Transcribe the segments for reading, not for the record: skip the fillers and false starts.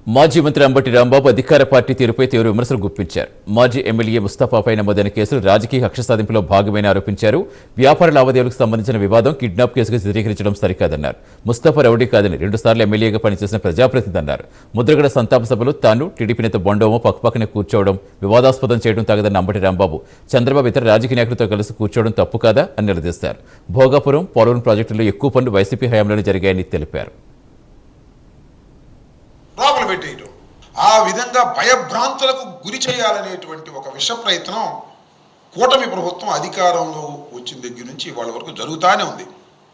మాజీ మంత్రి అంబటి రాంబాబు అధికార పార్టీ తీరుపై తీవ్ర విమర్శలు గుప్పించారు. మాజీ ఎమ్మెల్యే ముస్తఫాపై నమోదైన కేసులు రాజకీయ కక్ష సాధింపులో భాగమైన ఆరోపించారు. వ్యాపార లావాదేవీలకు సంబంధించిన వివాదం కిడ్నాప్ కేసుగా చిత్రీకరించడం సరికాదన్నారు. ముస్తఫా రౌడీ కాదని 2 సార్లు ఎమ్మెల్యేగా పనిచేసిన ప్రజాప్రతినిధి అన్నారు. ముద్రగడ సంతాప సభలో తాను టీడీపీ నేత బొండోమో పక్కపక్కనే కూర్చోవడం వివాదాస్పదం చేయడం తగదన్న అంబటి రాంబాబు చంద్రబాబు ఇతర రాజకీయ నాయకులతో కలిసి కూర్చోవడం తప్పు కాదా అని నిలదీశారు. భోగాపురం, పోలవరం ప్రాజెక్టుల్లో ఎక్కువ పనులు వైసీపీ హయాంలోనే జరిగాయని తెలిపారు. లోపల పెట్టేయడం, ఆ విధంగా భయభ్రాంతులకు గురి చేయాలనేటువంటి ఒక విష ప్రయత్నం కూటమి ప్రభుత్వం అధికారంలో వచ్చిన దగ్గర నుంచి వాళ్ళ వరకు జరుగుతూనే ఉంది.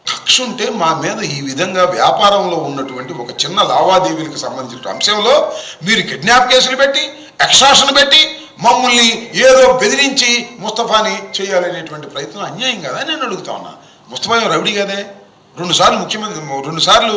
కక్ష ఉంటే మా మీద ఈ విధంగా వ్యాపారంలో ఉన్నటువంటి ఒక చిన్న లావాదేవీలకు సంబంధించిన అంశంలో మీరు కిడ్నాప్ కేసులు పెట్టి, ఎక్స్ట్రాషన్ పెట్టి మమ్మల్ని ఏదో బెదిరించి ముస్తఫాని చేయాలనేటువంటి ప్రయత్నం అన్యాయం కదా నేను అడుగుతా ఉన్నా. ముస్తఫా రౌడీ కదే, 2 సార్లు ముఖ్యమంత్రి, 2 సార్లు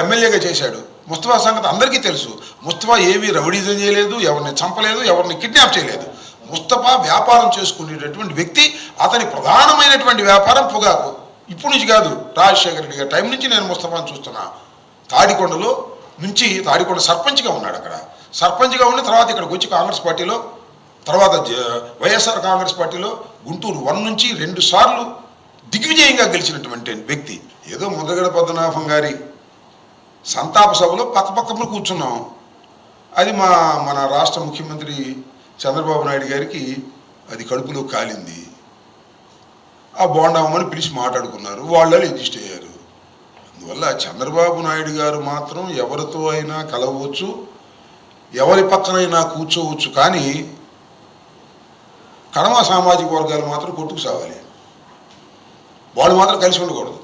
ఎమ్మెల్యేగా చేశాడు. ముస్తఫా సంగతి అందరికీ తెలుసు. ముస్తఫా ఏమీ రౌడీజం చేయలేదు, ఎవరిని చంపలేదు, ఎవరిని కిడ్నాప్ చేయలేదు. ముస్తఫా వ్యాపారం చేసుకునేటటువంటి వ్యక్తి. అతని ప్రధానమైనటువంటి వ్యాపారం పొగాకు. ఇప్పుడు నుంచి కాదు, రాజశేఖర రెడ్డి గారి టైం నుంచి నేను ముస్తఫాను చూస్తున్నా. తాడికొండలో నుంచి తాడికొండ సర్పంచ్గా ఉన్నాడు. అక్కడ సర్పంచ్గా ఉండి తర్వాత ఇక్కడికి వచ్చి కాంగ్రెస్ పార్టీలో, తర్వాత వైఎస్ఆర్ కాంగ్రెస్ పార్టీలో గుంటూరు 1 నుంచి 2 సార్లు దిగ్విజయంగా గెలిచినటువంటి వ్యక్తి. ఏదో ముద్రగడ పద్మనాభం గారి సంతాప సభలో పక్కపక్కన కూర్చున్నాం. అది మన రాష్ట్ర ముఖ్యమంత్రి చంద్రబాబు నాయుడు గారికి అది కడుపులో కాలింది. ఆ బోండామని పిలిచి మాట్లాడుకున్నారు, వాళ్ళే ఎగ్జిస్ట్ అయ్యారు. అందువల్ల చంద్రబాబు నాయుడు గారు మాత్రం ఎవరితో అయినా కలవచ్చు, ఎవరి పక్కనైనా కూర్చోవచ్చు, కానీ కడమ సామాజిక వర్గాలు మాత్రం కొట్టుకు సావాలి. వాళ్ళు మాత్రం కలిసి ఉండకూడదు.